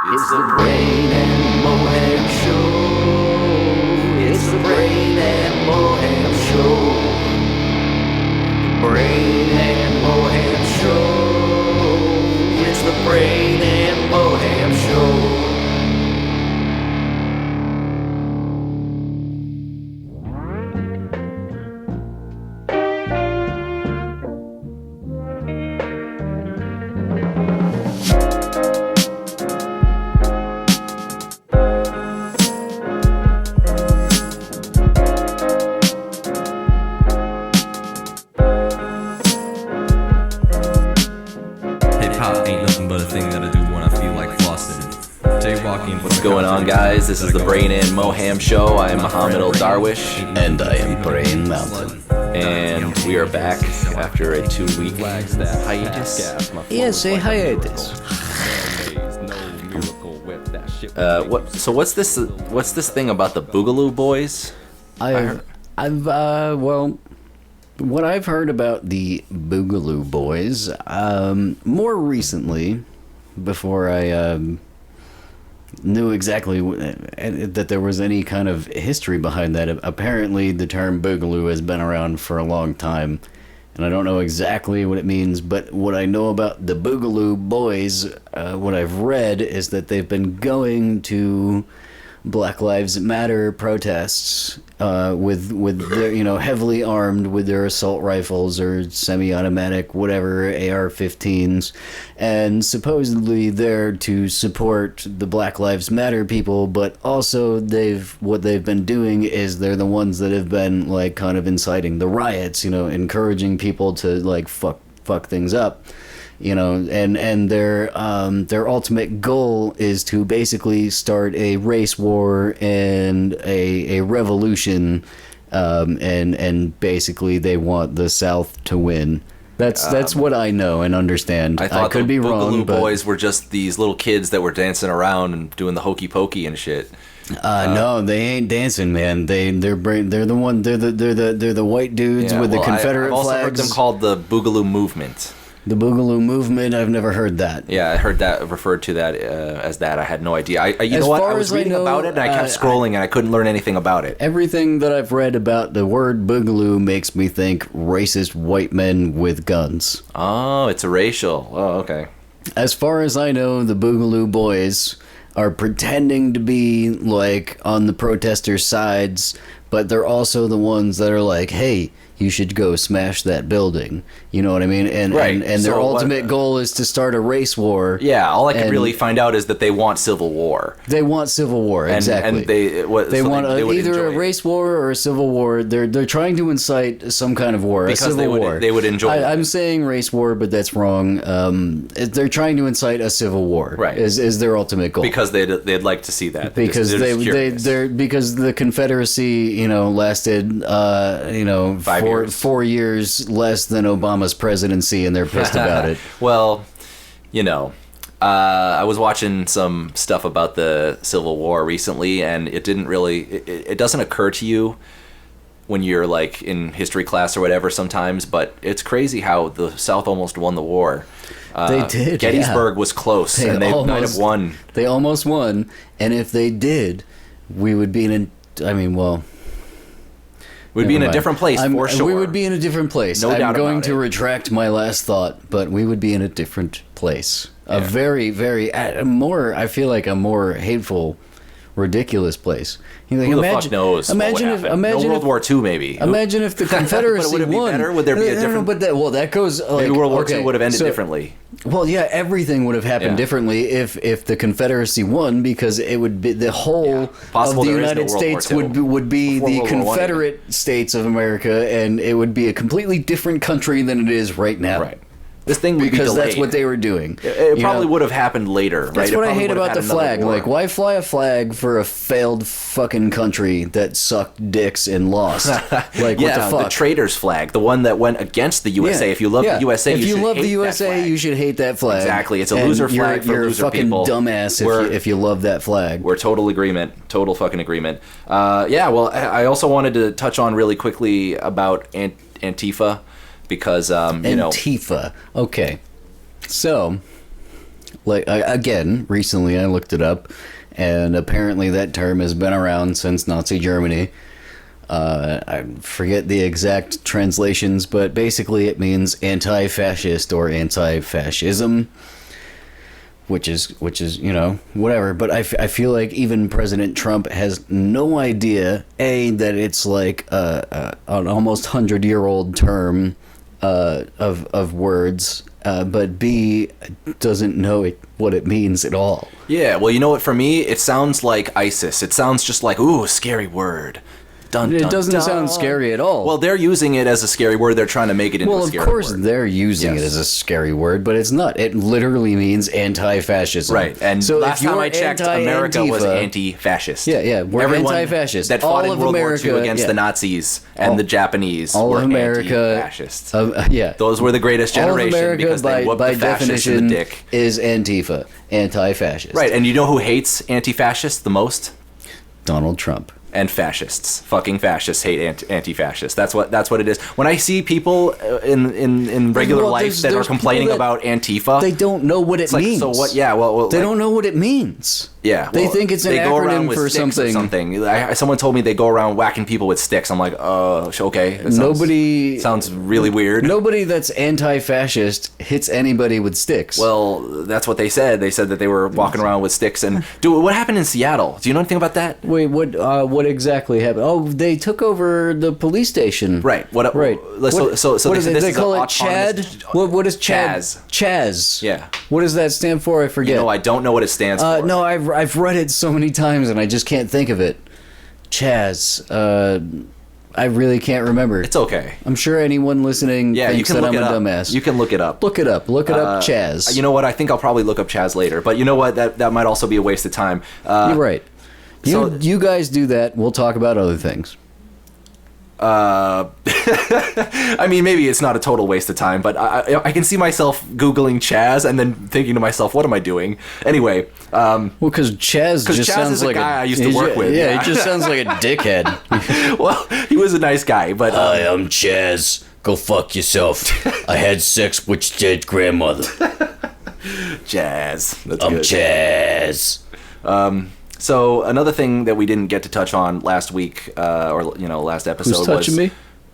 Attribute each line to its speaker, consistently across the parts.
Speaker 1: It's the Brain and Moham Show. It's the Brain and Moham Show. The Brain and Moham Show. It's the Brain and Moham Show.
Speaker 2: What's going on, guys? This is the Brain and Moham Show. I am Muhammad El-Darwish.
Speaker 1: And I am Brain Mountain.
Speaker 2: And we are back after a 2-week hiatus.
Speaker 1: Yes, a hiatus.
Speaker 2: What's this thing about the Boogaloo Boys?
Speaker 1: What I've heard about the Boogaloo Boys, more recently, before I knew exactly that there was any kind of history behind that. Apparently, the term Boogaloo has been around for a long time, and I don't know exactly what it means, but what I know about the Boogaloo Boys, what I've read, is that they've been going to Black Lives Matter protests with their, heavily armed with their assault rifles or semi-automatic, whatever, AR-15s, and supposedly there to support the Black Lives Matter people, but also what they've been doing is they're the ones that have been like kind of inciting the riots, encouraging people to like fuck things up. And their ultimate goal is to basically start a race war and a revolution, and basically they want the South to win. That's what I know and understand.
Speaker 2: I thought
Speaker 1: I could be wrong,
Speaker 2: but Boogaloo Boys were just these little kids that were dancing around and doing the hokey pokey and shit.
Speaker 1: No, they ain't dancing, man. They're the white dudes with the Confederate
Speaker 2: I've also
Speaker 1: flags.
Speaker 2: heard them called the Boogaloo Movement.
Speaker 1: The Boogaloo Movement, I've never heard that.
Speaker 2: Yeah, I heard that referred to that as that. I had no idea. I was reading about it and I kept scrolling and I couldn't learn anything about it.
Speaker 1: Everything that I've read about the word Boogaloo makes me think racist white men with guns.
Speaker 2: Oh, it's a racial. Oh, okay.
Speaker 1: As far as I know, the Boogaloo Boys are pretending to be like on the protesters' sides, but they're also the ones that are like, hey, you should go smash that building. You know what I mean? And
Speaker 2: right.
Speaker 1: and their ultimate goal is to start a race war.
Speaker 2: Yeah, all I could really find out is that they want civil war.
Speaker 1: They want civil war, exactly.
Speaker 2: And they
Speaker 1: want either a race war or a civil war. They're trying to incite some kind of war,
Speaker 2: because
Speaker 1: a civil war.
Speaker 2: They would enjoy it.
Speaker 1: I'm saying race war, but that's wrong. They're trying to incite a civil war.
Speaker 2: Right.
Speaker 1: Is their ultimate goal.
Speaker 2: Because they'd like to see that.
Speaker 1: Because because the Confederacy, lasted 4 years less than Obama's presidency, and they're pissed about it.
Speaker 2: Well, I was watching some stuff about the Civil War recently, and it didn't really. It doesn't occur to you when you're like in history class or whatever sometimes, but it's crazy how the South almost won the war.
Speaker 1: They did.
Speaker 2: Gettysburg was close, and they might have won.
Speaker 1: They almost won, and if they did, we would be in.
Speaker 2: We'd be in a different place, for sure.
Speaker 1: We would be in a different place.
Speaker 2: No doubt about it.
Speaker 1: I'm going to retract my last thought, but we would be in a different place. A very, very, I feel like a more hateful, ridiculous place.
Speaker 2: Who the fuck knows? Imagine World War II, maybe.
Speaker 1: Imagine if the Confederacy
Speaker 2: would it be
Speaker 1: won.
Speaker 2: better? Would there be a different?
Speaker 1: That goes.
Speaker 2: Maybe World War II would have ended differently.
Speaker 1: Well, yeah, everything would have happened differently if the Confederacy won, because it would be the whole of the United States would be the Confederate States of America, and it would be a completely different country than it is right now.
Speaker 2: Right. This thing would be delayed.
Speaker 1: Because that's what they were doing.
Speaker 2: It probably would have happened later.
Speaker 1: That's what I hate about the flag. Like, why fly a flag for a failed fucking country that sucked dicks and lost? Like, what the fuck?
Speaker 2: The traitor's flag, the one that went against the USA.
Speaker 1: Yeah.
Speaker 2: If you love the USA,
Speaker 1: if you love the USA, you should hate that flag.
Speaker 2: Exactly, it's a loser flag for loser people.
Speaker 1: You're a fucking dumbass if you love that flag.
Speaker 2: We're total fucking agreement. Well, I also wanted to touch on really quickly about Antifa. Because,
Speaker 1: Antifa. Okay. So, Like, again, recently I looked it up, and apparently that term has been around since Nazi Germany. I forget the exact translations, but basically it means anti-fascist or anti-fascism, which is whatever. But I feel like even President Trump has no idea that it's like an almost 100-year-old term of words, but B, doesn't know what it means at all.
Speaker 2: Yeah, well, you know what? For me, it sounds like ISIS. It sounds just like, ooh, scary word. Dun,
Speaker 1: It
Speaker 2: dun,
Speaker 1: doesn't
Speaker 2: dun.
Speaker 1: sound scary at all.
Speaker 2: Well, they're using it as a scary word. They're trying to make it into a scary word.
Speaker 1: Well, of course they're using it
Speaker 2: Yes.
Speaker 1: as a scary word, but it's not. It literally means anti-fascism.
Speaker 2: Right, and
Speaker 1: so
Speaker 2: last time I checked, America was
Speaker 1: anti-Antifa-
Speaker 2: anti-fascist.
Speaker 1: Yeah, we're
Speaker 2: Everyone
Speaker 1: anti-fascist.
Speaker 2: that fought
Speaker 1: All
Speaker 2: in
Speaker 1: of
Speaker 2: World
Speaker 1: America,
Speaker 2: War II against
Speaker 1: yeah.
Speaker 2: the Nazis and the Japanese
Speaker 1: all
Speaker 2: were
Speaker 1: of America,
Speaker 2: anti-fascists.
Speaker 1: Yeah.
Speaker 2: Those were the greatest
Speaker 1: All of
Speaker 2: generation
Speaker 1: America,
Speaker 2: because they whooped
Speaker 1: by
Speaker 2: the fascists in
Speaker 1: definition,
Speaker 2: the dick.
Speaker 1: is Antifa, anti-fascist.
Speaker 2: Right, and you know who hates anti-fascists the most?
Speaker 1: Donald Trump.
Speaker 2: And fascists. Fucking fascists hate anti-fascists. That's what it is. When I see people in regular
Speaker 1: Well,
Speaker 2: life that are
Speaker 1: there's
Speaker 2: complaining
Speaker 1: people that-
Speaker 2: about Antifa,
Speaker 1: They don't know what it
Speaker 2: it's like,
Speaker 1: means.
Speaker 2: so what? Yeah, well,
Speaker 1: They
Speaker 2: like,
Speaker 1: don't know what it means.
Speaker 2: Yeah,
Speaker 1: They
Speaker 2: well,
Speaker 1: think it's an
Speaker 2: they go around
Speaker 1: acronym
Speaker 2: with
Speaker 1: for
Speaker 2: sticks or
Speaker 1: something.
Speaker 2: Someone told me they go around whacking people with sticks. I'm like, okay. That sounds really weird.
Speaker 1: Nobody that's anti-fascist hits anybody with sticks.
Speaker 2: Well, that's what they said. They said that they were walking around with sticks. And dude, what happened in Seattle? Do you know anything about that?
Speaker 1: Wait, what exactly happened? Oh, they took over the police station.
Speaker 2: Right.
Speaker 1: Right.
Speaker 2: So
Speaker 1: what
Speaker 2: they
Speaker 1: do
Speaker 2: said this
Speaker 1: they
Speaker 2: is
Speaker 1: call
Speaker 2: an
Speaker 1: it? Chad?
Speaker 2: autonomous-
Speaker 1: What is Chad?
Speaker 2: Chaz.
Speaker 1: Chaz.
Speaker 2: Yeah.
Speaker 1: What does that stand for? I forget.
Speaker 2: I don't know what it stands for.
Speaker 1: No, I've read it so many times and I just can't think of it. Chaz. I really can't remember.
Speaker 2: It's okay.
Speaker 1: I'm sure anyone listening
Speaker 2: Yeah, you
Speaker 1: thinks
Speaker 2: can
Speaker 1: that
Speaker 2: look
Speaker 1: I'm
Speaker 2: it
Speaker 1: a
Speaker 2: up.
Speaker 1: dumbass.
Speaker 2: You can look it up.
Speaker 1: Look it up. Look it up, Chaz.
Speaker 2: You know what? I think I'll probably look up Chaz later. But you know what? That might also be a waste of time.
Speaker 1: You're right.
Speaker 2: so-
Speaker 1: You guys do that. We'll talk about other things.
Speaker 2: I mean, maybe it's not a total waste of time, but I can see myself Googling Chaz and then thinking to myself, what am I doing? Anyway,
Speaker 1: Well, because Chaz just
Speaker 2: Chaz
Speaker 1: sounds
Speaker 2: is a
Speaker 1: like
Speaker 2: guy I used to
Speaker 1: he
Speaker 2: work
Speaker 1: ju-
Speaker 2: with.
Speaker 1: Yeah,
Speaker 2: Yeah.
Speaker 1: he just sounds like a dickhead.
Speaker 2: well, he was a nice guy, but
Speaker 1: Hi, I'm Chaz. Go fuck yourself. I had sex with your dead grandmother.
Speaker 2: Chaz. That's
Speaker 1: I'm
Speaker 2: good.
Speaker 1: Chaz.
Speaker 2: So another thing that we didn't get to touch on last week, last episode
Speaker 1: Who's touching
Speaker 2: was
Speaker 1: me?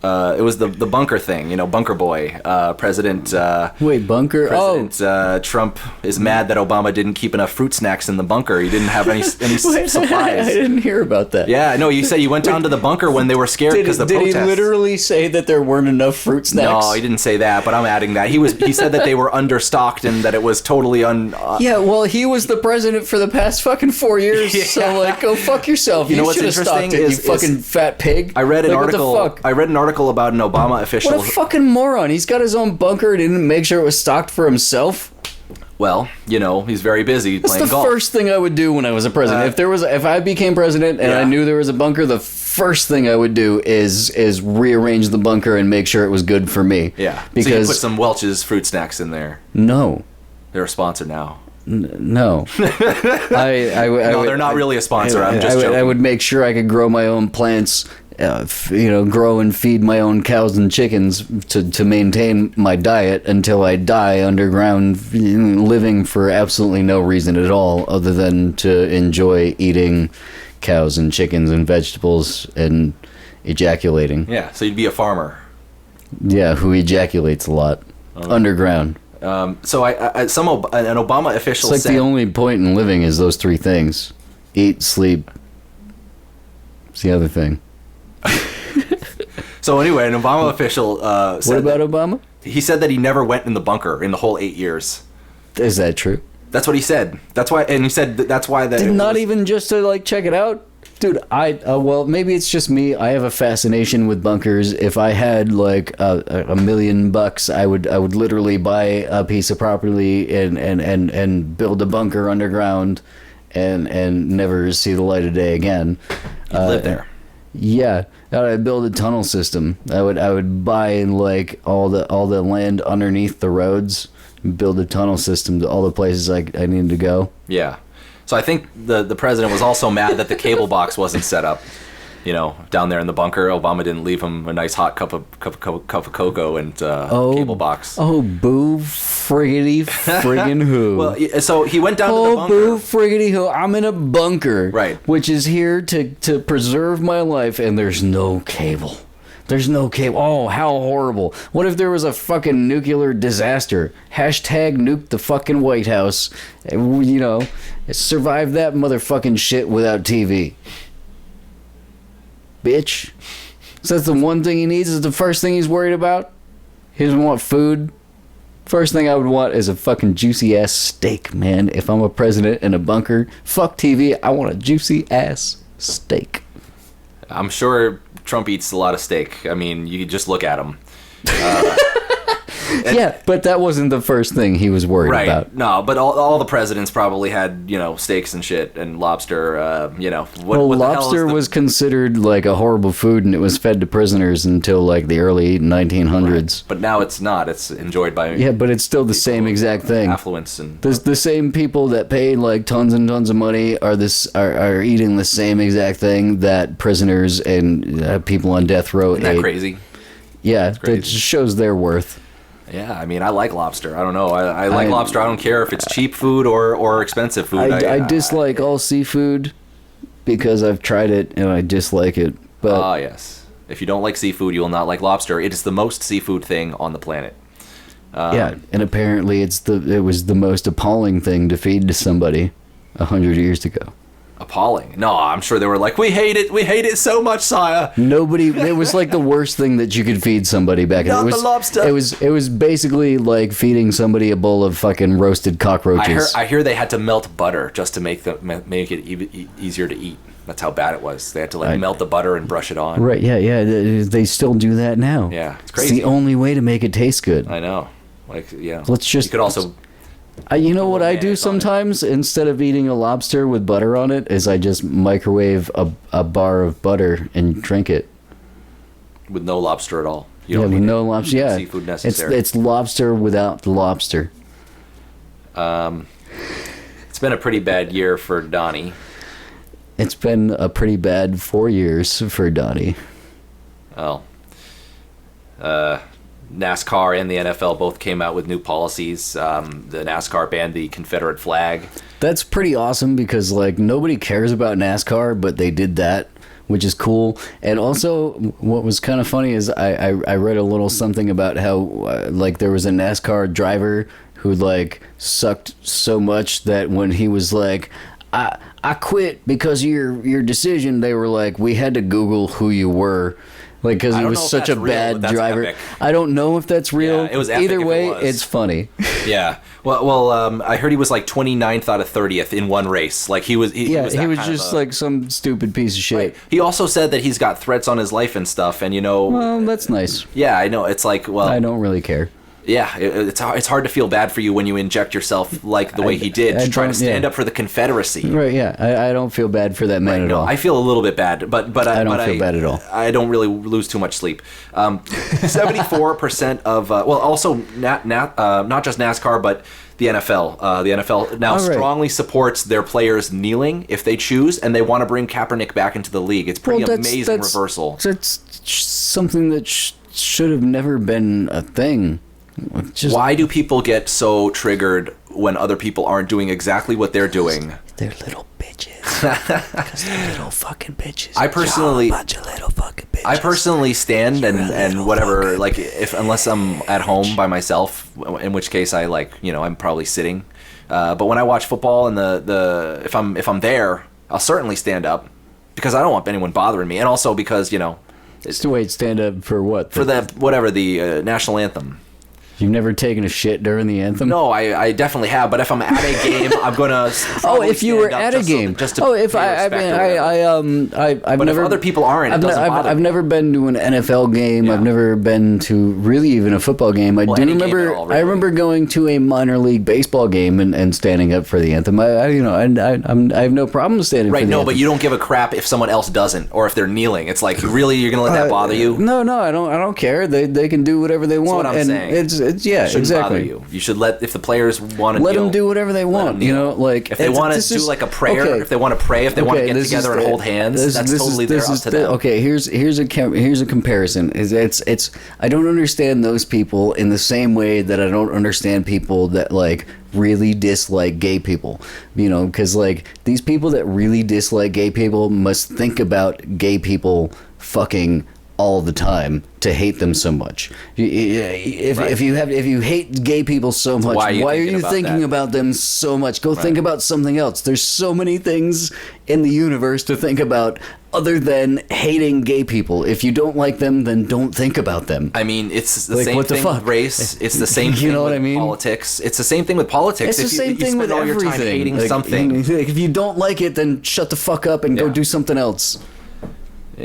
Speaker 2: It was the bunker thing, Bunker Boy. President
Speaker 1: Wait, bunker?
Speaker 2: President Trump is mad that Obama didn't keep enough fruit snacks in the bunker. He didn't have any
Speaker 1: Wait,
Speaker 2: supplies.
Speaker 1: I didn't hear about that.
Speaker 2: Yeah, no, you said you went down to the bunker when they were scared because the
Speaker 1: Did he
Speaker 2: protests.
Speaker 1: literally say that there weren't enough fruit snacks?
Speaker 2: No, he didn't say that, but I'm adding that. He said that they were understocked and that it was totally
Speaker 1: Yeah, well, he was the president for the past fucking 4 years,
Speaker 2: Yeah.
Speaker 1: so, go fuck yourself.
Speaker 2: You know
Speaker 1: You
Speaker 2: what's
Speaker 1: should have stocked
Speaker 2: interesting
Speaker 1: it,
Speaker 2: is-
Speaker 1: you fucking fat pig.
Speaker 2: I read an
Speaker 1: What
Speaker 2: article.
Speaker 1: the fuck?
Speaker 2: I read an article about an Obama official.
Speaker 1: What a fucking moron. He's got his own bunker and didn't make sure it was stocked for himself.
Speaker 2: Well, he's very busy
Speaker 1: That's
Speaker 2: playing
Speaker 1: the
Speaker 2: golf.
Speaker 1: first thing I would do when I was a president. If I became president and
Speaker 2: Yeah.
Speaker 1: I knew there was a bunker, the first thing I would do is rearrange the bunker and make sure it was good for me.
Speaker 2: Yeah,
Speaker 1: Because
Speaker 2: so you put some Welch's fruit snacks in there.
Speaker 1: no.
Speaker 2: They're a sponsor now.
Speaker 1: No. I
Speaker 2: No, they're not really a sponsor. I'm just joking.
Speaker 1: I would make sure I could grow my own plants, grow and feed my own cows and chickens to maintain my diet until I die underground, living for absolutely no reason at all other than to enjoy eating cows and chickens and vegetables and ejaculating.
Speaker 2: Yeah, so you'd be a farmer.
Speaker 1: Yeah, who ejaculates a lot. Underground.
Speaker 2: So an Obama official
Speaker 1: It's like
Speaker 2: said,
Speaker 1: the only point in living is those three things. Eat, sleep. It's the other thing.
Speaker 2: So anyway, an Obama official said
Speaker 1: What about
Speaker 2: that-
Speaker 1: Obama?
Speaker 2: he said that he never went in the bunker in the whole 8 years.
Speaker 1: Is that true?
Speaker 2: That's what he said. That's why, and he said that's why that.
Speaker 1: Not even just to check it out, dude. Well, maybe it's just me. I have a fascination with bunkers. If I had $1 million, I would literally buy a piece of property and build a bunker underground, and never see the light of day again.
Speaker 2: You'd live there.
Speaker 1: Yeah, I'd build a tunnel system. I would buy all the land underneath the roads, and build a tunnel system to all the places I need to go.
Speaker 2: Yeah. So I think the president was also mad that the cable box wasn't set up. down there in the bunker, Obama didn't leave him a nice hot cup of cocoa and cable box.
Speaker 1: Oh, boo friggity friggin' who.
Speaker 2: Well, so he went down to the bunker.
Speaker 1: Oh, boo friggity who. I'm in a bunker.
Speaker 2: Right.
Speaker 1: Which is here to preserve my life, and there's no cable. There's no cable. Oh, how horrible. What if there was a fucking nuclear disaster? Hashtag nuke the fucking White House. Survive that motherfucking shit without TV. Bitch. So that's the one thing he needs, is the first thing he's worried about? He doesn't want food. First thing I would want is a fucking juicy ass steak, man. If I'm a president in a bunker, fuck TV, I want a juicy ass steak.
Speaker 2: I'm sure Trump eats a lot of steak. I mean, you could just look at him.
Speaker 1: Yeah, but that wasn't the first thing he was worried about.
Speaker 2: No, but all the presidents probably had, steaks and shit and lobster,
Speaker 1: lobster was considered like a horrible food, and it was fed to prisoners until like the early 1900s.
Speaker 2: Right. But now it's not. It's enjoyed by...
Speaker 1: Yeah, but it's still the same exact thing.
Speaker 2: Affluence and...
Speaker 1: The same people that paid like tons and tons of money are eating the same exact thing that prisoners and people on death row ate.
Speaker 2: Isn't that crazy?
Speaker 1: Yeah, that just shows their worth.
Speaker 2: Yeah, I mean, I like lobster. I don't know. I like lobster. I don't care if it's cheap food or expensive food.
Speaker 1: I dislike all seafood because I've tried it and I dislike it. But
Speaker 2: yes. If you don't like seafood, you will not like lobster. It is the most seafood thing on the planet.
Speaker 1: Yeah, and apparently it was the most appalling thing to feed to somebody 100 years ago.
Speaker 2: Appalling. No, I'm sure they were like, we hate it so much, sire.
Speaker 1: It was like the worst thing that you could feed somebody back then.
Speaker 2: Not the lobster.
Speaker 1: It was basically like feeding somebody a bowl of fucking roasted cockroaches.
Speaker 2: I hear they had to melt butter just to make it easier to eat. That's how bad it was. They had to melt the butter and brush it on.
Speaker 1: Right, yeah. They still do that now.
Speaker 2: Yeah, it's crazy.
Speaker 1: It's the only way to make it taste good.
Speaker 2: I know. Like, yeah.
Speaker 1: Let's just...
Speaker 2: You could also...
Speaker 1: you know what I do sometimes? Instead of eating a lobster with butter on it, is I just microwave a bar of butter and drink it.
Speaker 2: With no lobster at all.
Speaker 1: With no lobster. Yeah,
Speaker 2: seafood necessary.
Speaker 1: It's lobster without the lobster.
Speaker 2: It's been a pretty bad year for Donnie.
Speaker 1: It's been a pretty bad 4 years for Donnie.
Speaker 2: Well, NASCAR and the NFL both came out with new policies. The NASCAR banned the Confederate flag.
Speaker 1: That's pretty awesome because nobody cares about NASCAR, but they did that, which is cool. And also, what was kind of funny is I read a little something about how there was a NASCAR driver who sucked so much that when he was like, I quit because of your decision, they were like, we had to Google who you were. Because he was such a bad driver. Epic. I don't know if that's real.
Speaker 2: Yeah, it was epic.
Speaker 1: Either way, it's funny.
Speaker 2: Yeah. Well, I heard he was 29th out of 30th in one race. He was
Speaker 1: just some stupid piece of shit.
Speaker 2: Right. He also said that he's got threats on his life and stuff, and
Speaker 1: Well, that's nice.
Speaker 2: Yeah, I know. It's I
Speaker 1: don't really care.
Speaker 2: Yeah, it's hard to feel bad for you when you inject yourself the way he did to try to stand up for the Confederacy.
Speaker 1: Right, yeah. I don't feel bad for that man at all.
Speaker 2: I feel a little bit bad, but I
Speaker 1: don't feel bad at all.
Speaker 2: I don't really lose too much sleep. 74% of also not just NASCAR, but the NFL. The NFL now strongly supports their players kneeling if they choose, and they want to bring Kaepernick back into the league. It's pretty amazing reversal.
Speaker 1: That's something that should have never been a thing.
Speaker 2: Why do people get so triggered when other people aren't doing exactly what they're doing?
Speaker 1: They're little bitches. Because they're little fucking bitches.
Speaker 2: I personally,
Speaker 1: bunch of little fucking bitches.
Speaker 2: I personally stand and whatever, unless I'm at home by myself, in which case I'm probably sitting. But when I watch football and if I'm there, I'll certainly stand up because I don't want anyone bothering me, and also because
Speaker 1: stand up for what?
Speaker 2: For the national anthem.
Speaker 1: You've never taken a shit during the anthem?
Speaker 2: No, I definitely have. But if I'm at a game, I'm gonna.
Speaker 1: If you were at a game, I've never.
Speaker 2: If other people aren't,
Speaker 1: I've never been to an NFL game. Yeah. I've never been to really even a football game. I remember going to a minor league baseball game and standing up for the anthem. I have no problem standing.
Speaker 2: Right?
Speaker 1: For the
Speaker 2: No,
Speaker 1: anthem.
Speaker 2: but you don't give a crap if someone else doesn't, or if they're kneeling. It's really you're gonna let that bother you?
Speaker 1: No, I don't care. They can do whatever they want.
Speaker 2: That's what I'm saying.
Speaker 1: yeah,
Speaker 2: Shouldn't
Speaker 1: exactly.
Speaker 2: bother you. You should if the players want to
Speaker 1: let them do whatever they want. You know, like
Speaker 2: if they want to do like a prayer, if they want to pray, if they want to get together and hold hands, that's totally up to them.
Speaker 1: Okay, here's a comparison. It's I don't understand those people in the same way that I don't understand people that like really dislike gay people, you know, because like these people that really dislike gay people must think about gay people fucking all the time to hate them so much. If you hate gay people so much, why are you thinking about them so much? Go think about something else. There's so many things in the universe to think about other than hating gay people. If you don't like them, then don't think about them.
Speaker 2: I mean, it's the same thing with race. It's the same thing with politics. It's the same thing with politics.
Speaker 1: It's the same thing with everything. Your time
Speaker 2: hating something.
Speaker 1: If you don't like it, then shut the fuck up and go do something else.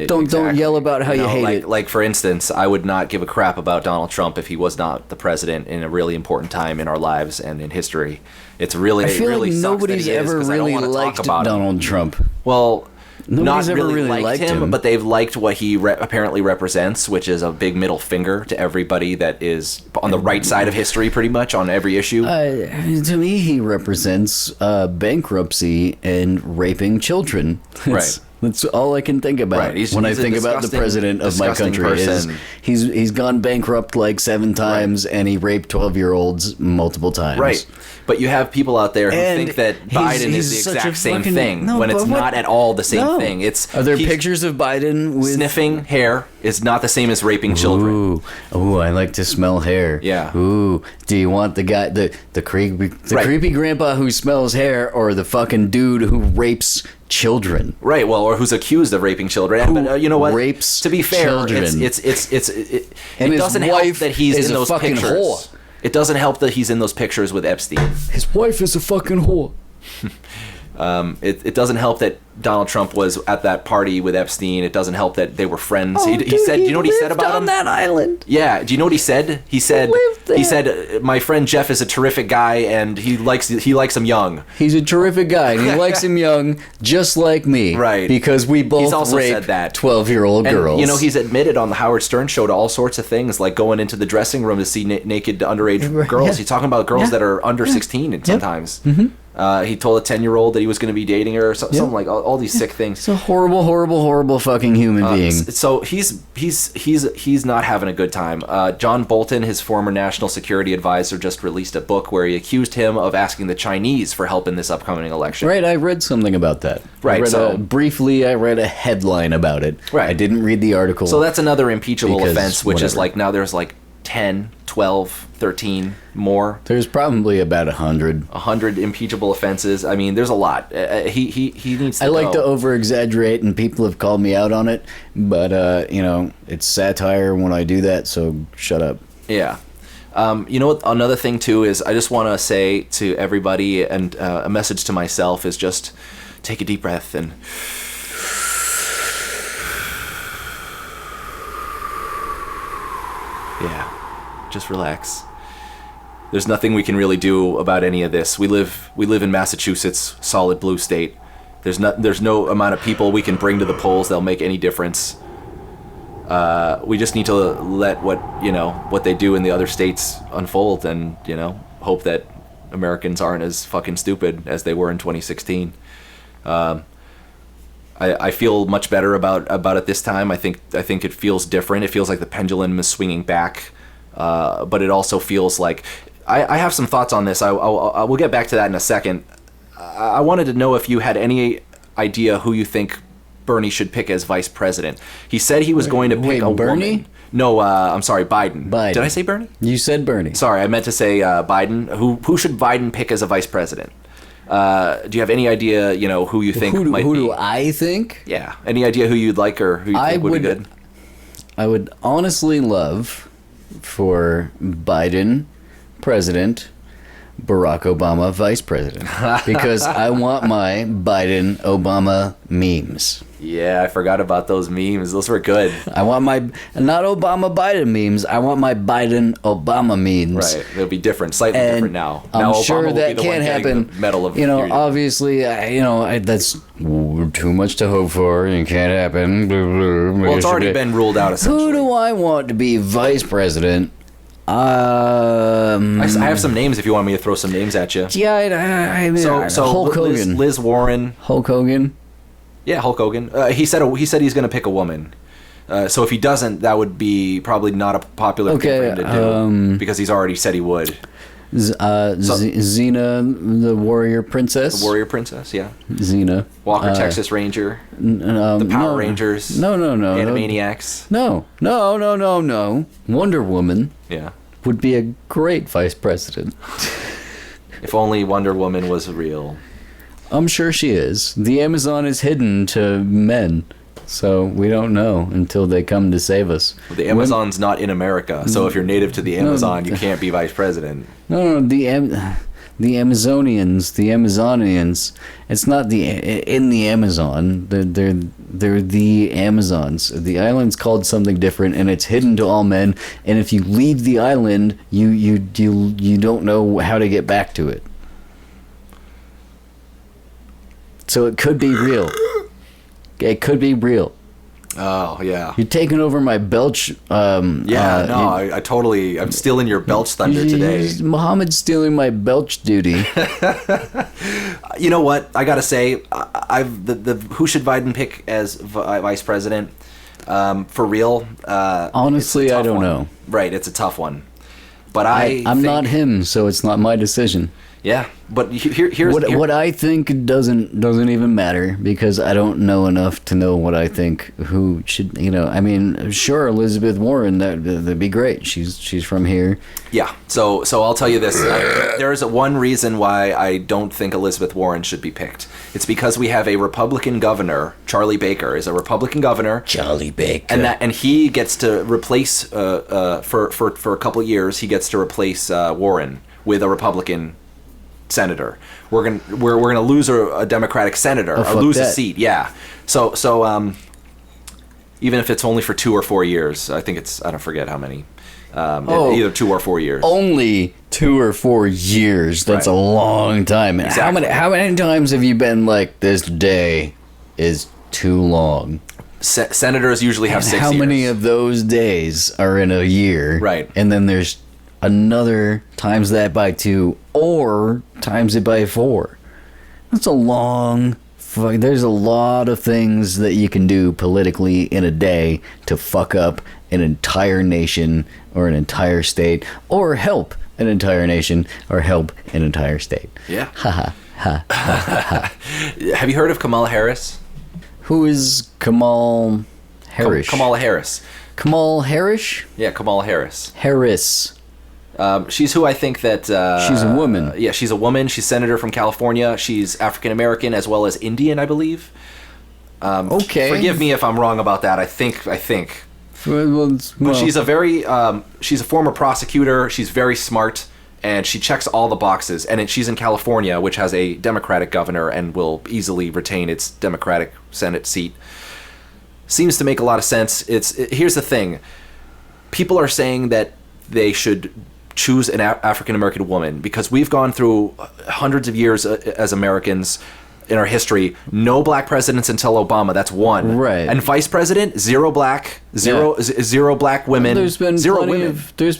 Speaker 1: Don't yell about how you hate it.
Speaker 2: Like for instance, I would not give a crap about Donald Trump if he was not the president in a really important time in our lives and in history. It's really
Speaker 1: I feel like nobody's ever really liked Donald Trump.
Speaker 2: Well,
Speaker 1: nobody's
Speaker 2: not
Speaker 1: ever
Speaker 2: really liked him, but they've liked what he apparently represents, which is a big middle finger to everybody that is on the right side of history, pretty much on every issue.
Speaker 1: To me, he represents bankruptcy and raping children.
Speaker 2: Right.
Speaker 1: That's all I can think about when I think about the president of my country. He's gone bankrupt like 7 times, and he raped 12-year-olds multiple times.
Speaker 2: Right. But you have people out there who think that Biden is the exact same thing when it's not at all the same thing.
Speaker 1: Are there pictures of Biden with
Speaker 2: sniffing hair is not the same as raping children.
Speaker 1: Ooh, I like to smell hair.
Speaker 2: Yeah.
Speaker 1: Ooh, do you want the guy, the creepy grandpa who smells hair, or the fucking dude who rapes children?
Speaker 2: Right. Well, or who's accused of raping children. But you know what?
Speaker 1: Rapes
Speaker 2: to be fair,
Speaker 1: children.
Speaker 2: It doesn't help that he's in those pictures. Whore. It doesn't help that he's in those pictures with Epstein.
Speaker 1: His wife is a fucking whore.
Speaker 2: It doesn't help that Donald Trump was at that party with Epstein. It doesn't help that they were friends.
Speaker 1: Oh,
Speaker 2: he said, do you know what he said about him?
Speaker 1: On that island.
Speaker 2: Yeah. Do you know what he said? He said, my friend Jeff is a terrific guy, and he likes him young.
Speaker 1: He's a terrific guy, and he likes him young, just like me.
Speaker 2: Right.
Speaker 1: Because we both rape 12-year-old girls.
Speaker 2: You know, he's admitted on the Howard Stern show to all sorts of things, like going into the dressing room to see naked underage girls. Yeah. He's talking about girls that are under 16 sometimes. Mm-hmm. He told a 10-year-old that he was going to be dating her, or something like all these sick things.
Speaker 1: He's a horrible, horrible, horrible fucking human being.
Speaker 2: So he's not having a good time. John Bolton, his former national security advisor, just released a book where he accused him of asking the Chinese for help in this upcoming election.
Speaker 1: Right, I read something about that.
Speaker 2: Right,
Speaker 1: briefly, I read a headline about it.
Speaker 2: Right,
Speaker 1: I didn't read the article.
Speaker 2: So that's another impeachable offense, which is like now there's like 10, 12, 13 more.
Speaker 1: There's probably about 100.
Speaker 2: 100 impeachable offenses. I mean, there's a lot. He needs to
Speaker 1: I like to over-exaggerate, and people have called me out on it, but, it's satire when I do that, so shut up.
Speaker 2: Yeah. You know what? Another thing, too, is I just want to say to everybody, and a message to myself, is just take a deep breath and... Yeah. Just relax. There's nothing we can really do about any of this. We live in Massachusetts, solid blue state. There's no amount of people we can bring to the polls that'll make any difference. We just need to let what they do in the other states unfold, and hope that Americans aren't as fucking stupid as they were in 2016. I feel much better about it this time. I think it feels different. It feels like the pendulum is swinging back, but it also feels like I have some thoughts on this. I will get back to that in a second. I wanted to know if you had any idea who you think Bernie should pick as vice president. He said he was going to pick a
Speaker 1: Bernie?
Speaker 2: woman. No, I'm sorry, Biden.
Speaker 1: Biden.
Speaker 2: Did I say Bernie?
Speaker 1: You said Bernie.
Speaker 2: Sorry, I meant to say Biden. Who should Biden pick as a vice president? Do you have any idea, who you think might be?
Speaker 1: Who do I think?
Speaker 2: Yeah. Any idea who you'd like or who you think would be good?
Speaker 1: I would honestly love for Biden president, Barack Obama vice president, because I want my Biden Obama memes.
Speaker 2: Yeah, I forgot about those memes. Those were good.
Speaker 1: I want my not Obama Biden memes. I want my Biden Obama memes.
Speaker 2: Right, they'll be different, slightly different now.
Speaker 1: I'm
Speaker 2: Obama
Speaker 1: sure that can't happen.
Speaker 2: Medal of
Speaker 1: obviously, that's too much to hope for. It can't happen.
Speaker 2: Well, it's already been ruled out. Essentially.
Speaker 1: Who do I want to be vice president?
Speaker 2: I have some names if you want me to throw some names at you.
Speaker 1: Yeah, I mean,
Speaker 2: So
Speaker 1: Hulk Hogan.
Speaker 2: Liz Warren.
Speaker 1: Hulk Hogan.
Speaker 2: Yeah, Hulk Hogan. He said he's going to pick a woman. So if he doesn't, that would be probably not a popular thing for him to do because he's already said he would.
Speaker 1: Xena, the warrior princess.
Speaker 2: The warrior princess, yeah.
Speaker 1: Xena.
Speaker 2: Walker, Texas Ranger. The Power Rangers.
Speaker 1: No.
Speaker 2: Animaniacs.
Speaker 1: No. Wonder Woman.
Speaker 2: Yeah.
Speaker 1: Would be a great vice president.
Speaker 2: If only Wonder Woman was real.
Speaker 1: I'm sure she is. The Amazon is hidden to men, so we don't know until they come to save us.
Speaker 2: The Amazon's not in America, so if you're native to the Amazon, you can't be vice president.
Speaker 1: No, the Amazonians. It's not in the Amazon. They're the Amazons. The island's called something different, and it's hidden to all men. And if you leave the island, you don't know how to get back to it. So it could be real. It could be real.
Speaker 2: Oh, yeah.
Speaker 1: You're taking over my belch.
Speaker 2: I totally. I'm stealing your belch thunder today.
Speaker 1: Mohammed's stealing my belch duty.
Speaker 2: You know what? I gotta say, who should Biden pick as vice president? For real?
Speaker 1: Honestly, I don't know.
Speaker 2: Right, it's a tough one. But
Speaker 1: I'm not him, so it's not my decision.
Speaker 2: Yeah, but here's
Speaker 1: what I think doesn't even matter because I don't know enough to know what I think who should. I mean, sure, Elizabeth Warren, that'd be great. She's from here.
Speaker 2: Yeah. So I'll tell you this. There is one reason why I don't think Elizabeth Warren should be picked. It's because we have a Republican governor. Charlie Baker is a Republican governor.
Speaker 1: Charlie Baker.
Speaker 2: And he gets to replace for a couple of years. He gets to replace Warren with a Republican senator. We're gonna lose a Democratic senator or lose a seat. Yeah. So even if it's only for 2 or 4 years, I think I don't forget how many. Either 2 or 4 years.
Speaker 1: Only 2 or 4 years. That's right. A long time.
Speaker 2: Exactly.
Speaker 1: How many times have you been like, this day is too long?
Speaker 2: Senators usually have 6 years.
Speaker 1: How many of those days are in a year?
Speaker 2: Right.
Speaker 1: And then there's another times that by 2 or times it by 4. That's a long. There's a lot of things that you can do politically in a day to fuck up an entire nation or an entire state or help an entire nation or help an entire state.
Speaker 2: Yeah.
Speaker 1: Ha ha ha.
Speaker 2: Have you heard of Kamala Harris?
Speaker 1: Who is Kamala Harris?
Speaker 2: Kamala Harris.
Speaker 1: Kamala Harris?
Speaker 2: Yeah, Kamala Harris.
Speaker 1: Harris.
Speaker 2: She's who I think that...
Speaker 1: she's a woman.
Speaker 2: Yeah, she's a woman. She's senator from California. She's African-American as well as Indian, I believe.
Speaker 1: Okay.
Speaker 2: Forgive me if I'm wrong about that. I think. But she's she's a former prosecutor. She's very smart, and she checks all the boxes. And she's in California, which has a Democratic governor and will easily retain its Democratic Senate seat. Seems to make a lot of sense. Here's the thing. People are saying that they should choose an African-American woman because we've gone through hundreds of years as Americans in our history. No black presidents until Obama. That's one.
Speaker 1: Right.
Speaker 2: And vice president, zero black women.
Speaker 1: There's been
Speaker 2: zero
Speaker 1: plenty
Speaker 2: women.
Speaker 1: There's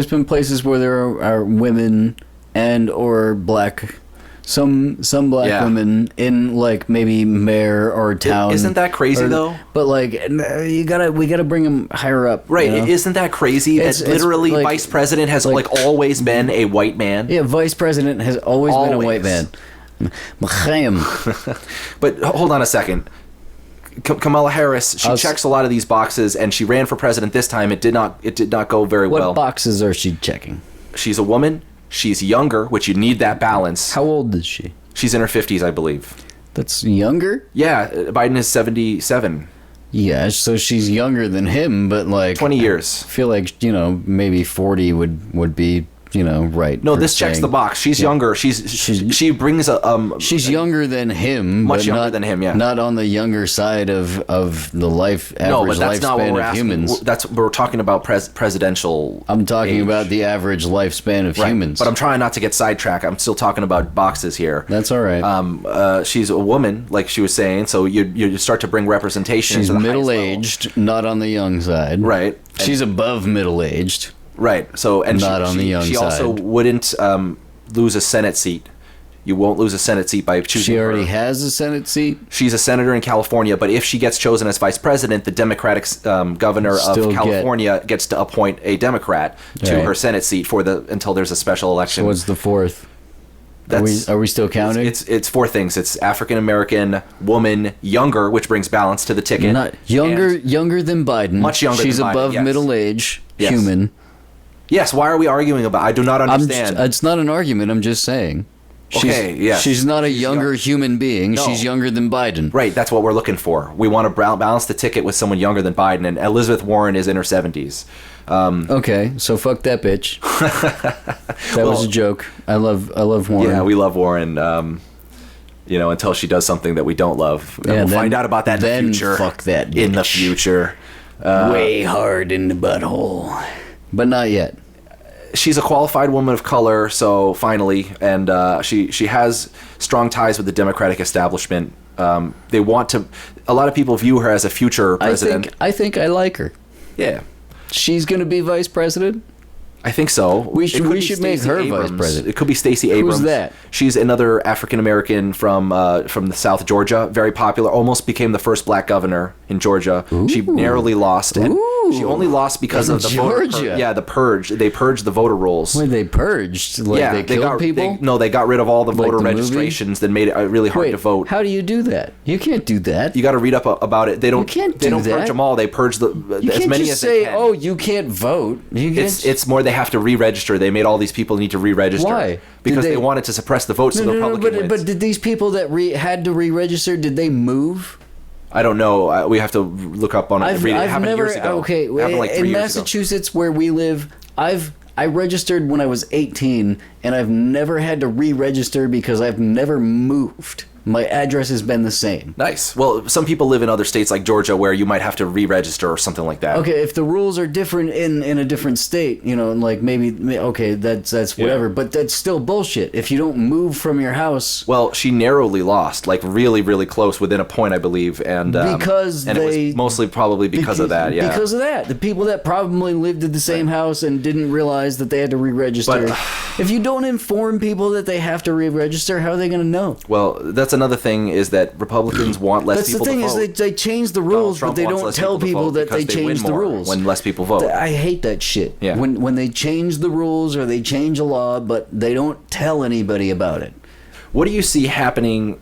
Speaker 1: been places where there are women and or black. Some black women in like maybe mayor or town.
Speaker 2: Isn't that crazy though?
Speaker 1: But like we gotta bring them higher up.
Speaker 2: Right?
Speaker 1: You know?
Speaker 2: Isn't that crazy? That literally
Speaker 1: like,
Speaker 2: vice president has like always been a white man.
Speaker 1: Yeah, vice president has always been a white man.
Speaker 2: But hold on a second. Kamala Harris, she checks a lot of these boxes, and she ran for president this time. It did not go very well.
Speaker 1: What boxes are she checking?
Speaker 2: She's a woman. She's younger, which you need that balance.
Speaker 1: How old is she?
Speaker 2: She's in her 50s, I believe.
Speaker 1: That's younger?
Speaker 2: Yeah, Biden is 77.
Speaker 1: Yeah, so she's younger than him, but like
Speaker 2: 20 years.
Speaker 1: I feel like, maybe 40 would be, right.
Speaker 2: No, this checks the box. She's younger. She brings
Speaker 1: she's younger than him,
Speaker 2: much younger than him, yeah.
Speaker 1: Not on the younger side of the average lifespan of humans.
Speaker 2: We're talking about presidential.
Speaker 1: I'm talking about the average lifespan of humans.
Speaker 2: But I'm trying not to get sidetracked. I'm still talking about boxes here.
Speaker 1: That's all right.
Speaker 2: She's a woman, like she was saying, so you start to bring representation.
Speaker 1: She's
Speaker 2: into the
Speaker 1: middle-aged, not on the young side.
Speaker 2: Right.
Speaker 1: She's above middle-aged.
Speaker 2: Right. So and
Speaker 1: Not on the young
Speaker 2: she also
Speaker 1: side.
Speaker 2: wouldn't lose a Senate seat. You won't lose a Senate seat by choosing
Speaker 1: She already
Speaker 2: her.
Speaker 1: has a Senate seat?
Speaker 2: She's a senator in California, but if she gets chosen as vice president, the Democratic governor
Speaker 1: Still
Speaker 2: of California gets to appoint a Democrat to
Speaker 1: Right.
Speaker 2: her Senate seat for until there's a special election.
Speaker 1: So what's the fourth? Are we still counting?
Speaker 2: It's four things. It's African American, woman, younger, which brings balance to the ticket.
Speaker 1: Not younger than Biden.
Speaker 2: Much younger
Speaker 1: She's
Speaker 2: than Biden,
Speaker 1: above
Speaker 2: yes.
Speaker 1: middle age,
Speaker 2: Yes.
Speaker 1: human.
Speaker 2: Yes. Why are we arguing about? I do not understand.
Speaker 1: It's not an argument. I'm just saying.
Speaker 2: Okay, yes.
Speaker 1: She's not a younger human being.
Speaker 2: No.
Speaker 1: She's younger than Biden.
Speaker 2: Right, that's what we're looking for. We want to balance the ticket with someone younger than Biden, and Elizabeth Warren is in her 70s.
Speaker 1: Okay, so fuck that bitch. That was a joke. I love Warren.
Speaker 2: Yeah, we love Warren. Until she does something that we don't love, and we'll find out about that in the
Speaker 1: then
Speaker 2: future.
Speaker 1: fuck that bitch.
Speaker 2: In the future,
Speaker 1: Way hard in the butthole, but not yet.
Speaker 2: she's a qualified woman of color. So finally, and she has strong ties with the Democratic establishment. They want to. A lot of people view her as a future president.
Speaker 1: I think I like her.
Speaker 2: Yeah.
Speaker 1: She's gonna be vice president.
Speaker 2: I think so.
Speaker 1: We should make
Speaker 2: Stacey
Speaker 1: her
Speaker 2: Abrams.
Speaker 1: vice president.
Speaker 2: It could be Stacey Abrams.
Speaker 1: Who's that?
Speaker 2: She's another African American from the South Georgia. Very popular. Almost became the first black governor in Georgia. She narrowly lost, and she only lost because
Speaker 1: In
Speaker 2: of the voter
Speaker 1: Georgia?
Speaker 2: the purge. They purged the voter rolls.
Speaker 1: When they purged, they killed people.
Speaker 2: They got rid of all the
Speaker 1: Like
Speaker 2: voter
Speaker 1: the movie?
Speaker 2: registrations. That made it really hard to vote.
Speaker 1: How do you do that? You can't do that.
Speaker 2: You got to read up about it. They don't.
Speaker 1: can't
Speaker 2: They
Speaker 1: do
Speaker 2: don't
Speaker 1: that.
Speaker 2: purge them all. They purge
Speaker 1: You
Speaker 2: as
Speaker 1: can't
Speaker 2: many
Speaker 1: just
Speaker 2: as
Speaker 1: say,
Speaker 2: they can.
Speaker 1: "Oh, you can't vote." You can't.
Speaker 2: It's more they have to re-register. They made all these people need to re-register.
Speaker 1: Why?
Speaker 2: Because
Speaker 1: Did
Speaker 2: they
Speaker 1: they-
Speaker 2: wanted to suppress the vote so the Republican wins.
Speaker 1: but did these people that had to re-register? Did they move?
Speaker 2: I don't know. We have to look up on it.
Speaker 1: I've
Speaker 2: It happened
Speaker 1: never.
Speaker 2: years ago.
Speaker 1: Okay,
Speaker 2: It happened like 3
Speaker 1: in
Speaker 2: years ago.
Speaker 1: Massachusetts where we live, I registered when I was 18, and I've never had to re-register because I've never moved. My address has been the same.
Speaker 2: Nice. Well, some people live in other states like Georgia where you might have to re-register or something like that.
Speaker 1: Okay, if the rules are different in a different state, like maybe okay, that's whatever, but that's still bullshit. If you don't move from your house,
Speaker 2: Well, she narrowly lost, like really, really close, within a point, I believe, and
Speaker 1: Because
Speaker 2: it
Speaker 1: they-
Speaker 2: was mostly probably because of that. Yeah.
Speaker 1: because of that, the people that probably lived in the same house and didn't realize that they had to re-register.
Speaker 2: But-
Speaker 1: If you don't inform people that they have to re-register, how are they going to know?
Speaker 2: Well, that's another thing is that Republicans want less
Speaker 1: That's the
Speaker 2: people
Speaker 1: thing
Speaker 2: to
Speaker 1: is
Speaker 2: vote.
Speaker 1: they change the
Speaker 2: Donald
Speaker 1: rules,
Speaker 2: Trump
Speaker 1: but they
Speaker 2: wants
Speaker 1: don't
Speaker 2: less
Speaker 1: tell
Speaker 2: to
Speaker 1: people
Speaker 2: vote
Speaker 1: that they
Speaker 2: because win
Speaker 1: changed the
Speaker 2: more
Speaker 1: rules.
Speaker 2: when less people vote.
Speaker 1: I hate that shit.
Speaker 2: Yeah.
Speaker 1: When they change the rules or they change a law, but they don't tell anybody about it.
Speaker 2: What do you see happening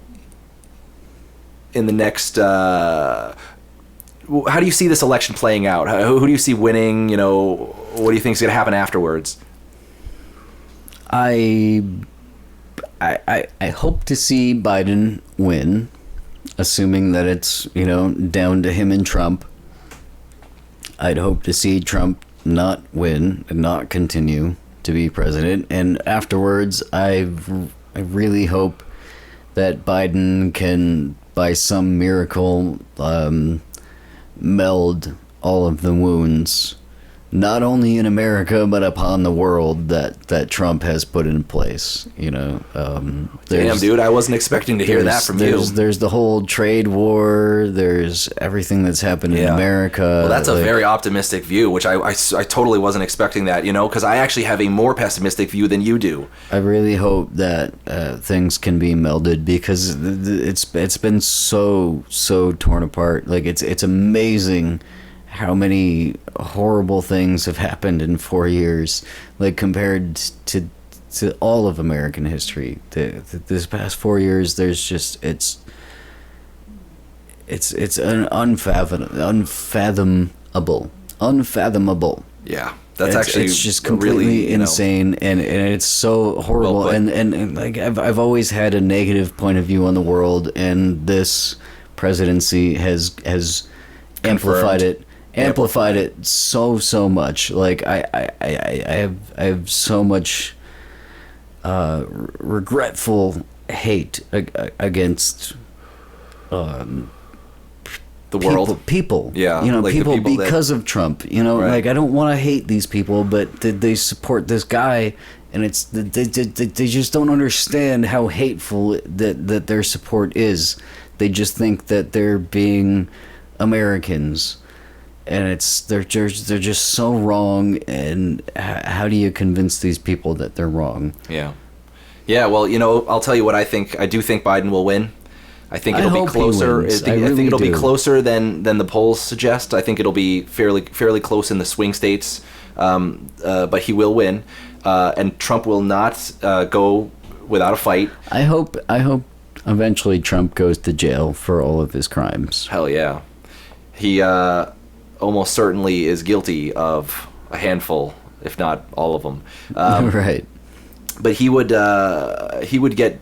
Speaker 2: in the next? How do you see this election playing out? Who do you see winning? What do you think is going to happen afterwards?
Speaker 1: I hope to see Biden win, assuming that it's down to him and Trump. I'd hope to see Trump not win and not continue to be president, and afterwards, I really hope that Biden can, by some miracle, meld all of the wounds, not only in America but upon the world that Trump has put in place.
Speaker 2: Damn, dude, I wasn't expecting to hear that from you.
Speaker 1: There's the whole trade war. There's everything that's happened in America.
Speaker 2: Well, that's a very optimistic view, which I totally wasn't expecting that, because I actually have a more pessimistic view than you do.
Speaker 1: I really hope that things can be melded because it's been so torn apart. Like it's amazing how many horrible things have happened in 4 years, like compared to all of American history. This past 4 years, there's just it's an unfathomable.
Speaker 2: Yeah, that's actually
Speaker 1: it's just completely
Speaker 2: really,
Speaker 1: insane, and it's so horrible.
Speaker 2: Well,
Speaker 1: and like I've always had a negative point of view on the world, and this presidency has amplified it so much. Like I have so much regretful hate against
Speaker 2: the world.
Speaker 1: people.
Speaker 2: Yeah, like the
Speaker 1: people
Speaker 2: people
Speaker 1: because of Trump.
Speaker 2: Right.
Speaker 1: Like I don't want to hate these people, but they support this guy, and they just don't understand how hateful that their support is. They just think that they're being Americans. and they're just so wrong. And how do you convince these people that they're wrong?
Speaker 2: Yeah. Well, I'll tell you what I think. I do think Biden will win. I think it'll be closer. I think it'll be closer than the polls suggest. I think it'll be fairly close in the swing states, but he will win, and Trump will not go without a fight.
Speaker 1: I hope eventually Trump goes to jail for all of his crimes.
Speaker 2: Hell yeah, he almost certainly is guilty of a handful, if not all of them.
Speaker 1: Right.
Speaker 2: But he would get.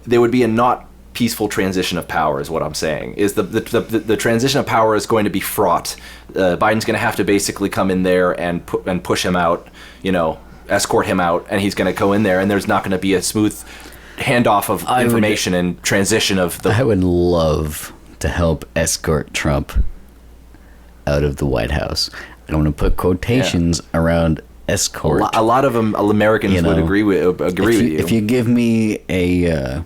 Speaker 2: There would be a not peaceful transition of power, is what I'm saying. Is the transition of power is going to be fraught. Biden's going to have to basically come in there and push him out, escort him out, and he's going to go in there, and there's not going to be a smooth handoff of information and transition of the.
Speaker 1: I would love to help escort Trump out of the White House. I want to put quotations around escort.
Speaker 2: A lot of Americans would agree with you.
Speaker 1: If you give me a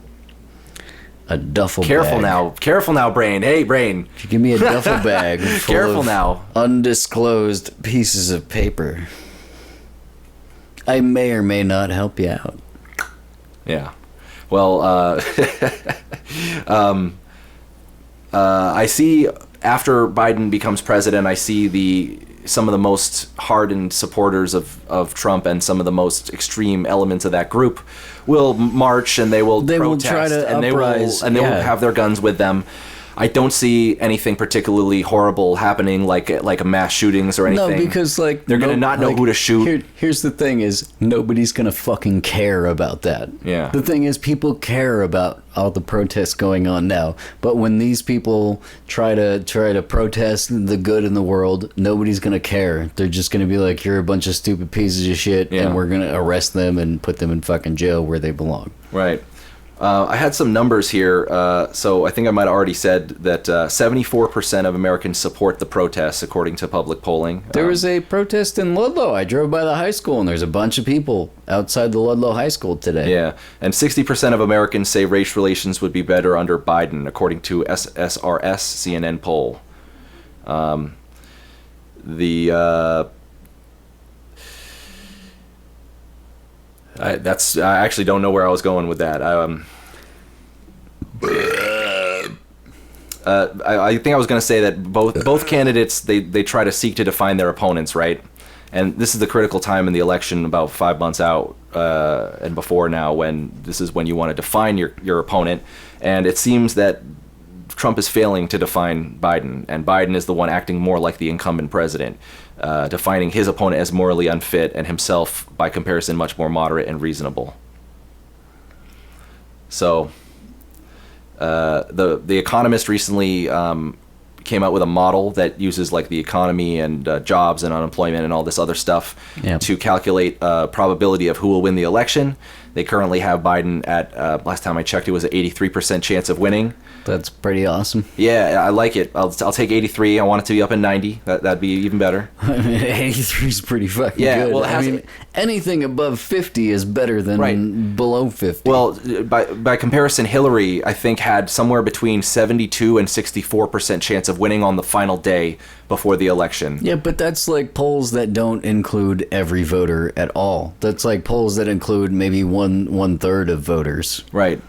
Speaker 1: duffel bag.
Speaker 2: Careful now, Brain. Hey, Brain.
Speaker 1: If you give me a duffel bag full
Speaker 2: Careful
Speaker 1: of
Speaker 2: now.
Speaker 1: Undisclosed pieces of paper, I may or may not help you out.
Speaker 2: Yeah. Well, I see after Biden becomes president, I see some of the most hardened supporters of Trump and some of the most extreme elements of that group will march and they will protest
Speaker 1: will try to
Speaker 2: and
Speaker 1: uprise,
Speaker 2: they will have their guns with them. I don't see anything particularly horrible happening, like a mass shootings or anything.
Speaker 1: No, because they're
Speaker 2: gonna not know who to shoot.
Speaker 1: Here's the thing: is nobody's gonna fucking care about that.
Speaker 2: Yeah.
Speaker 1: The thing is, people care about all the protests going on now, but when these people try to protest the good in the world, nobody's gonna care. They're just gonna be like, "You're a bunch of stupid pieces of shit," and we're gonna arrest them and put them in fucking jail where they belong.
Speaker 2: Right. I had some numbers here, so I think I might have already said that 74% of Americans support the protests, according to public polling.
Speaker 1: There was a protest in Ludlow. I drove by the high school, and there's a bunch of people outside the Ludlow High School today.
Speaker 2: Yeah, and 60% of Americans say race relations would be better under Biden, according to SSRS CNN poll. I actually don't know where I was going with that. I think I was going to say that both candidates they try to seek to define their opponents, right? And this is the critical time in the election, about 5 months out and before now, when this is when you want to define your opponent. And it seems that Trump is failing to define Biden, and Biden is the one acting more like the incumbent president, defining his opponent as morally unfit and himself, by comparison, much more moderate and reasonable. So, the Economist recently came out with a model that uses like the economy and jobs and unemployment and all this other stuff to calculate probability of who will win the election. They currently have Biden at, last time I checked, it was an 83% chance of winning.
Speaker 1: That's pretty awesome.
Speaker 2: Yeah, I like it. I'll take 83. I want it to be up in 90. That'd be even better.
Speaker 1: 83 is pretty fucking good.
Speaker 2: Well,
Speaker 1: I mean, anything above 50 is better than below 50.
Speaker 2: Well, by comparison, Hillary, I think, had somewhere between 72 and 64% chance of winning on the final day before the election.
Speaker 1: Yeah, but that's like polls that don't include every voter at all. That's like polls that include maybe one third of voters.
Speaker 2: Right.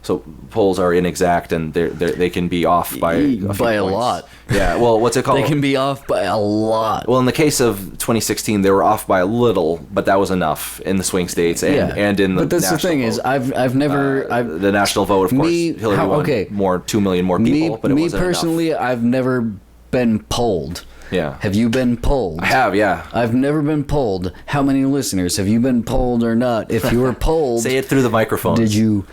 Speaker 2: So polls are inexact, and they can be off by a
Speaker 1: lot.
Speaker 2: Yeah. Well, what's it called?
Speaker 1: They can be off by a lot.
Speaker 2: Well, in the case of 2016, they were off by a little, but that was enough in the swing states and in the.
Speaker 1: But that's the thing
Speaker 2: vote.
Speaker 1: Is, I've never
Speaker 2: the national vote, of course. Hillary won 2 million more people, but it wasn't
Speaker 1: personally,
Speaker 2: enough.
Speaker 1: I've never been polled.
Speaker 2: Yeah.
Speaker 1: Have you been polled?
Speaker 2: I have, yeah.
Speaker 1: I've never been polled. How many listeners? Have you been polled or not? If you were polled...
Speaker 2: Say it through the microphone.
Speaker 1: Did you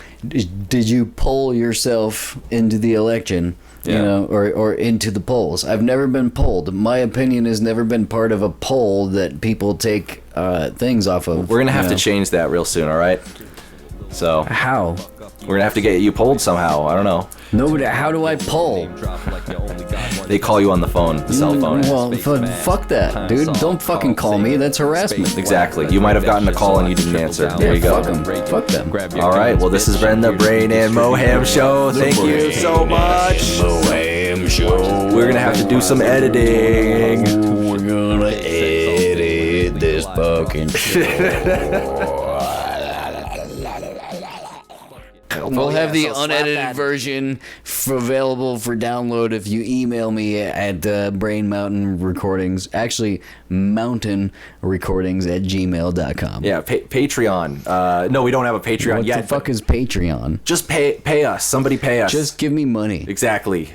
Speaker 1: poll yourself into the election, or into the polls? I've never been polled. My opinion has never been part of a poll that people take things off of.
Speaker 2: We're going to have to change that real soon, all right? So...
Speaker 1: How?
Speaker 2: We're going to have to get you polled somehow. I don't know.
Speaker 1: Nobody. How do I poll?
Speaker 2: They call you on the phone, the cell phone.
Speaker 1: Well, fuck that, dude. Don't fucking call me. That's harassment.
Speaker 2: Exactly. You might have gotten a call and you didn't answer. There you go.
Speaker 1: Fuck them.
Speaker 2: All right. Well, this has been the Brain and Moham show. Thank you so much.
Speaker 1: damn show.
Speaker 2: We're gonna have to do some editing.
Speaker 1: We're gonna edit this fucking show. We'll have the unedited version available for download if you email me at Brain Mountain Recordings. Actually, mountainrecordings@gmail.com.
Speaker 2: Yeah, Patreon. No, we don't have a Patreon
Speaker 1: What
Speaker 2: yet.
Speaker 1: the fuck is Patreon?
Speaker 2: Just pay us. Somebody pay us.
Speaker 1: Just give me money.
Speaker 2: Exactly.